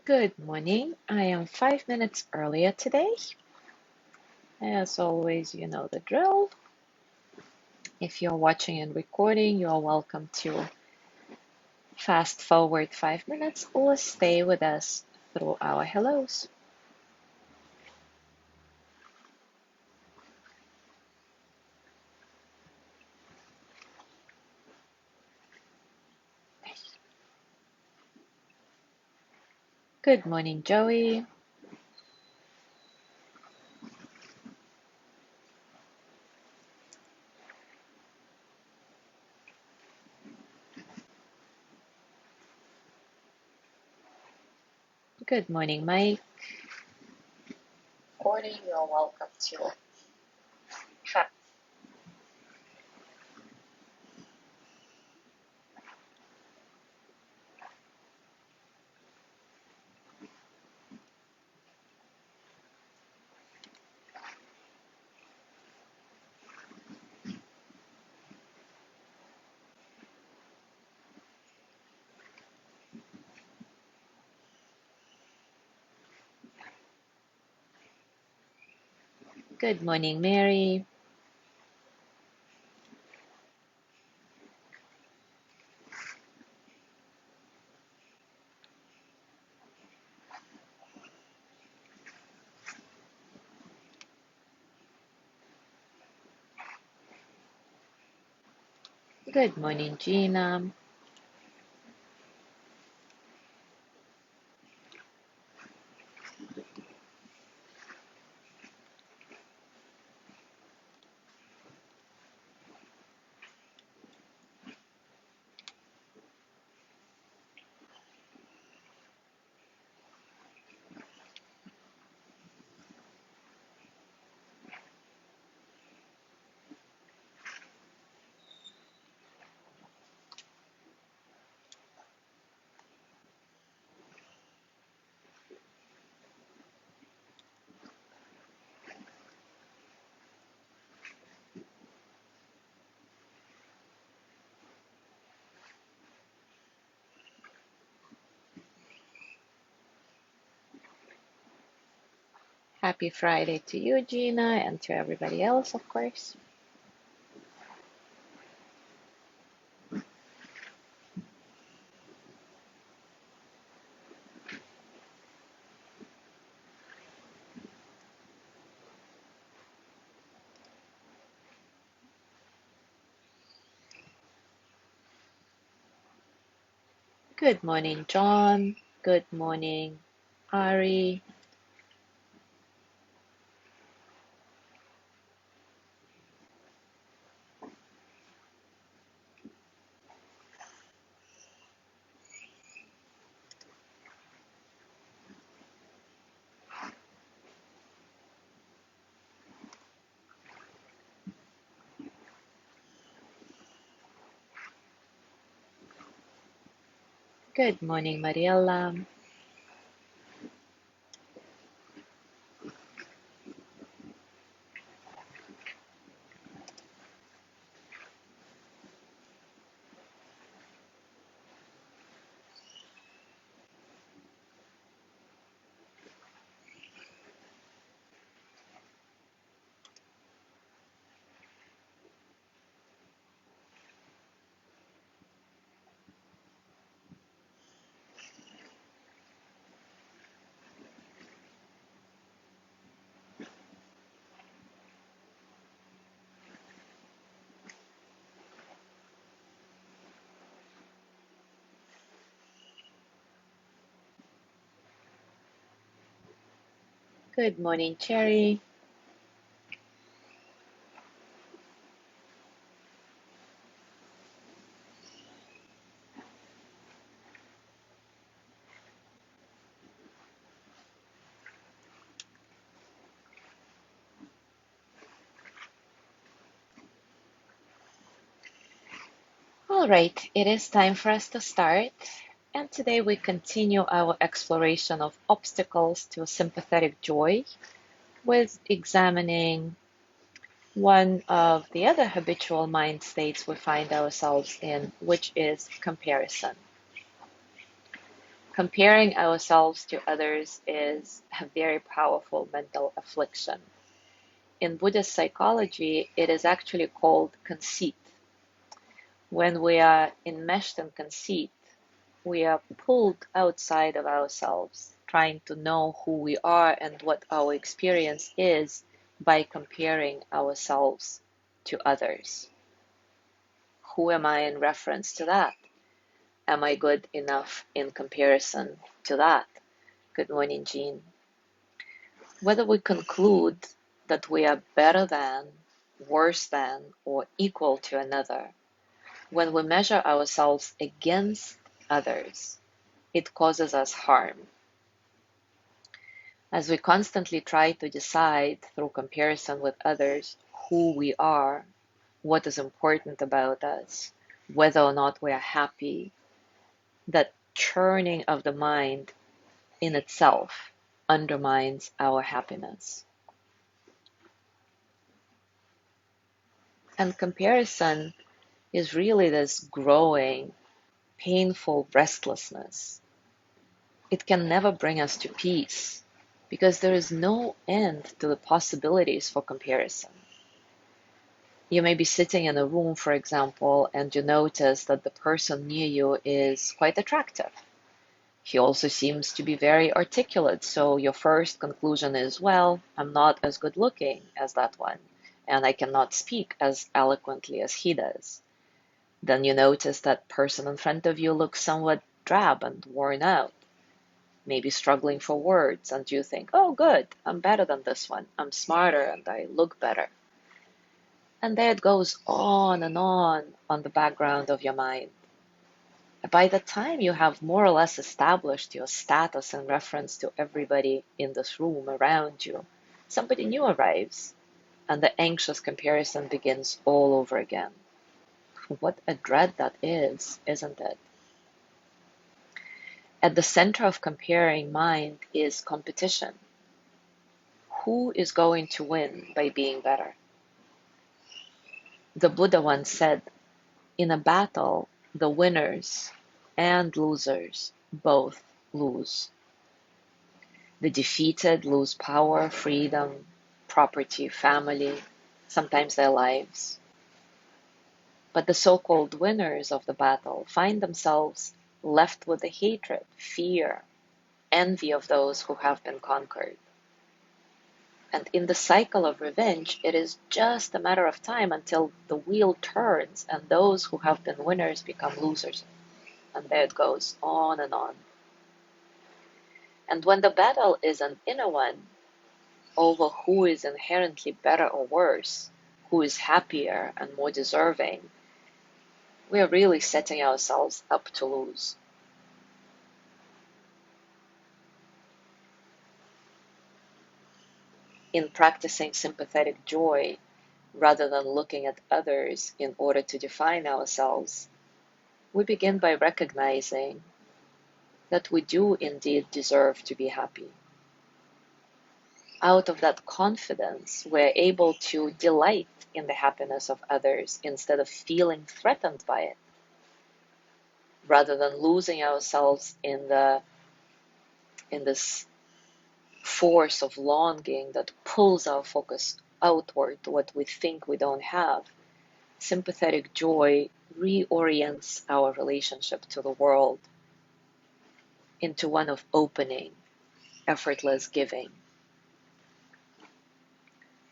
Good morning. I am 5 minutes earlier today. As always, you know the drill. If you're watching and recording, you're welcome to fast forward 5 minutes or stay with us through our hellos. Good morning, Joey. Good morning, Mike. Recording, you're welcome to. Good morning, Mary. Good morning, Gina. Happy Friday to you, Gina, and to everybody else, of course. Good morning, John. Good morning, Ari. Good morning, Mariella. Good morning, Cherry. All right, it is time for us to start. And today we continue our exploration of obstacles to sympathetic joy with examining one of the other habitual mind states we find ourselves in, which is comparison. Comparing ourselves to others is a very powerful mental affliction. In Buddhist psychology, it is actually called conceit. When we are enmeshed in conceit, we are pulled outside of ourselves, trying to know who we are and what our experience is by comparing ourselves to others. Who am I in reference to that? Am I good enough in comparison to that? Good morning, Jean. Whether we conclude that we are better than, worse than, or equal to another, when we measure ourselves against others, it causes us harm. As we constantly try to decide through comparison with others who we are, what is important about us, whether or not we are happy, that churning of the mind in itself undermines our happiness. And comparison is really this growing, painful restlessness. It can never bring us to peace because there is no end to the possibilities for comparison. You may be sitting in a room, for example, and you notice that the person near you is quite attractive. He also seems to be very articulate, so your first conclusion is, well, I'm not as good looking as that one, and I cannot speak as eloquently as he does. Then you notice that person in front of you looks somewhat drab and worn out, maybe struggling for words, and you think, oh, good, I'm better than this one. I'm smarter and I look better. And there it goes on the background of your mind. By the time you have more or less established your status in reference to everybody in this room around you, somebody new arrives, and the anxious comparison begins all over again. What a dread that is, isn't it? At the center of comparing mind is competition. Who is going to win by being better? The Buddha once said, in a battle, the winners and losers both lose. The defeated lose power, freedom, property, family, sometimes their lives. But the so-called winners of the battle find themselves left with the hatred, fear, envy of those who have been conquered. And in the cycle of revenge, it is just a matter of time until the wheel turns and those who have been winners become losers. And there it goes, on and on. And when the battle is an inner one over who is inherently better or worse, who is happier and more deserving, we are really setting ourselves up to lose. In practicing sympathetic joy, rather than looking at others in order to define ourselves, we begin by recognizing that we do indeed deserve to be happy. Out of that confidence, we're able to delight in the happiness of others instead of feeling threatened by it. Rather than losing ourselves in this force of longing that pulls our focus outward to what we think we don't have, sympathetic joy reorients our relationship to the world into one of opening, effortless giving.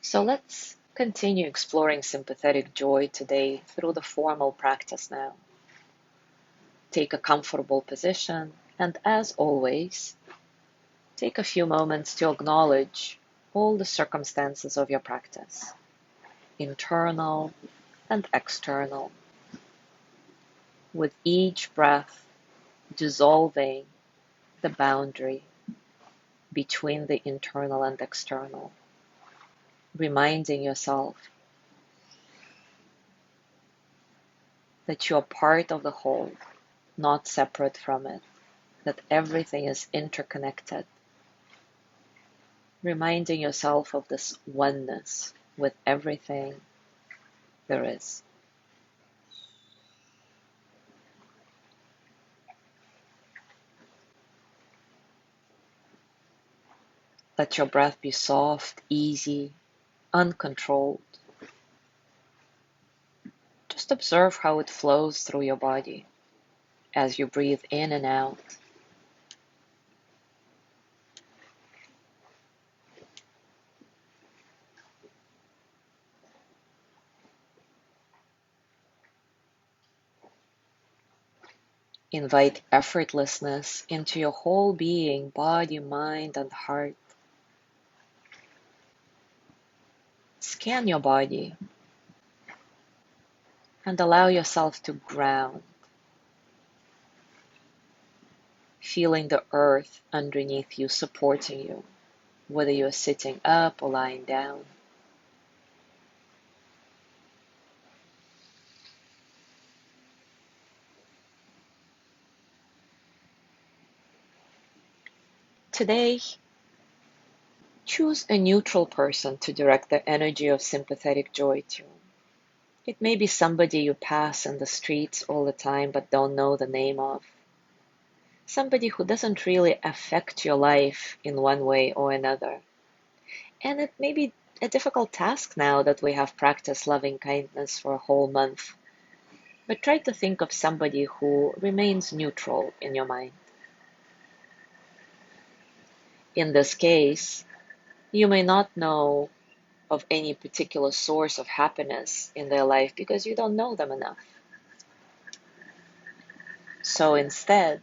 So let's continue exploring sympathetic joy today through the formal practice now. Take a comfortable position, and as always, take a few moments to acknowledge all the circumstances of your practice, internal and external, with each breath dissolving the boundary between the internal and external, reminding yourself that you are part of the whole, not separate from it, that everything is interconnected, reminding yourself of this oneness with everything there is. Let your breath be soft, easy, uncontrolled. Just observe how it flows through your body as you breathe in and out. Invite effortlessness into your whole being, body, mind, and heart. Scan your body and allow yourself to ground, feeling the earth underneath you supporting you, whether you're sitting up or lying down. Today, choose a neutral person to direct the energy of sympathetic joy to. It may be somebody you pass in the streets all the time but don't know the name of. Somebody who doesn't really affect your life in one way or another. And it may be a difficult task now that we have practiced loving kindness for a whole month. But try to think of somebody who remains neutral in your mind. In this case, you may not know of any particular source of happiness in their life because you don't know them enough. So instead,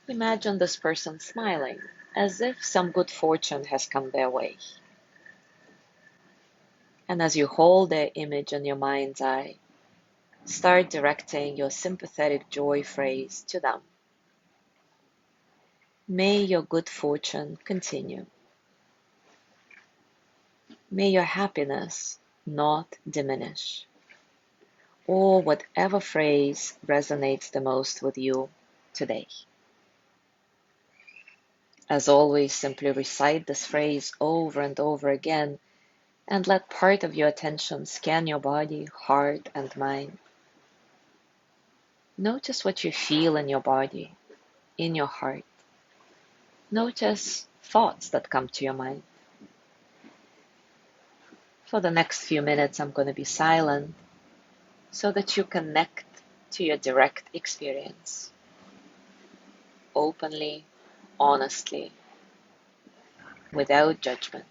imagine this person smiling, as if some good fortune has come their way. And as you hold their image in your mind's eye, start directing your sympathetic joy phrase to them. May your good fortune continue. May your happiness not diminish. Or whatever phrase resonates the most with you today. As always, simply recite this phrase over and over again and let part of your attention scan your body, heart, and mind. Notice what you feel in your body, in your heart. Notice thoughts that come to your mind. For the next few minutes, I'm going to be silent so that you connect to your direct experience. Openly, honestly, without judgment.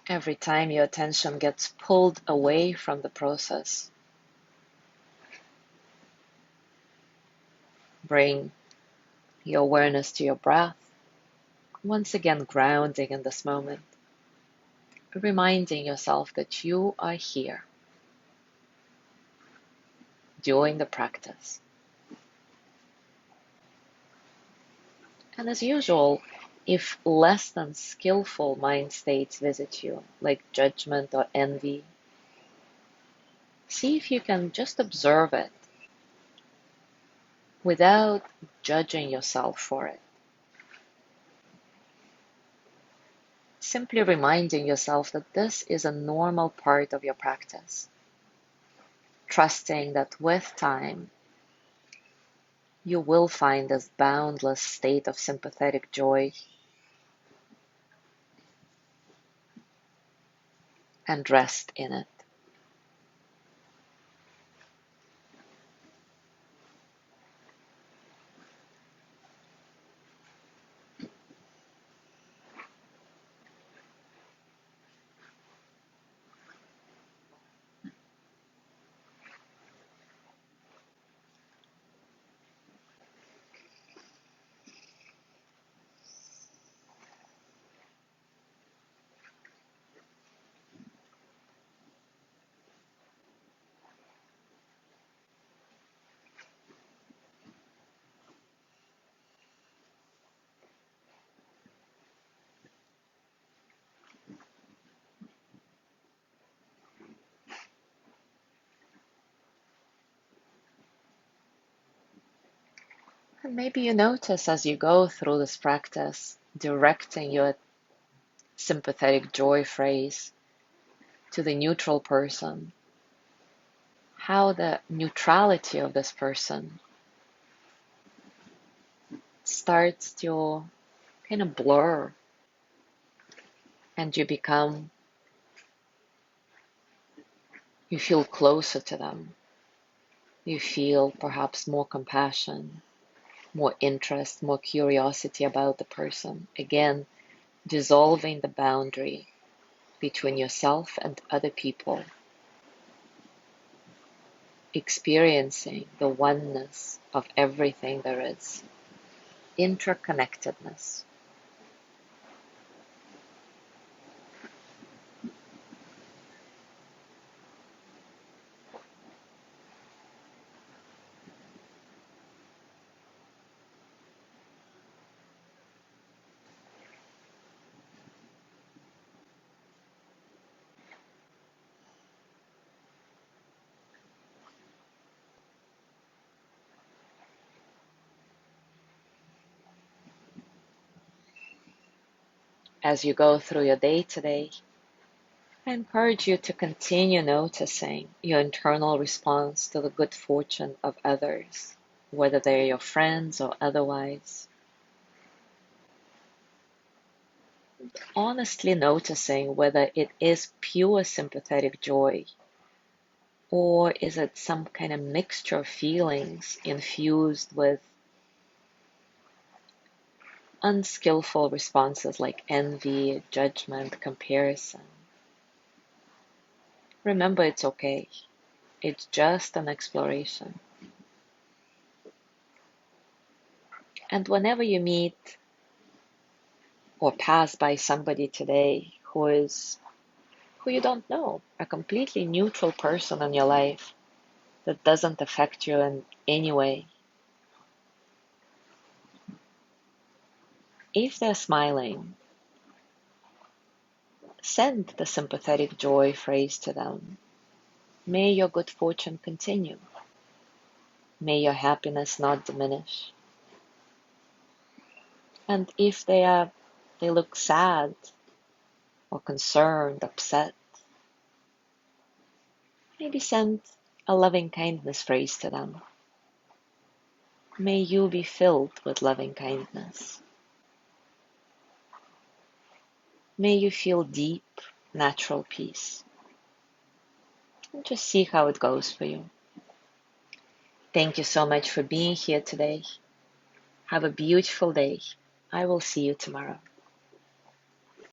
Every time your attention gets pulled away from the process, bring your awareness to your breath, once again grounding in this moment, reminding yourself that you are here doing the practice. And as usual, if less than skillful mind states visit you, like judgment or envy, see if you can just observe it without judging yourself for it. simply reminding yourself that this is a normal part of your practice, trusting that with time, you will find this boundless state of sympathetic joy and rest in it. And maybe you notice as you go through this practice, directing your sympathetic joy phrase to the neutral person, how the neutrality of this person starts to kind of blur, and you feel closer to them. You feel perhaps more compassion, more interest, more curiosity about the person. Again, dissolving the boundary between yourself and other people, experiencing the oneness of everything there is, interconnectedness. As you go through your day today, I encourage you to continue noticing your internal response to the good fortune of others, whether they're your friends or otherwise. Honestly noticing whether it is pure sympathetic joy, or is it some kind of mixture of feelings infused with unskillful responses like envy, judgment, comparison. Remember, it's okay. It's just an exploration. And whenever you meet or pass by somebody today who you don't know, a completely neutral person in your life that doesn't affect you in any way, if they're smiling, send the sympathetic joy phrase to them. May your good fortune continue. May your happiness not diminish. And if they look sad or concerned, upset, maybe send a loving kindness phrase to them. May you be filled with loving kindness. May you feel deep, natural peace. And just see how it goes for you. Thank you so much for being here today. Have a beautiful day. I will see you tomorrow.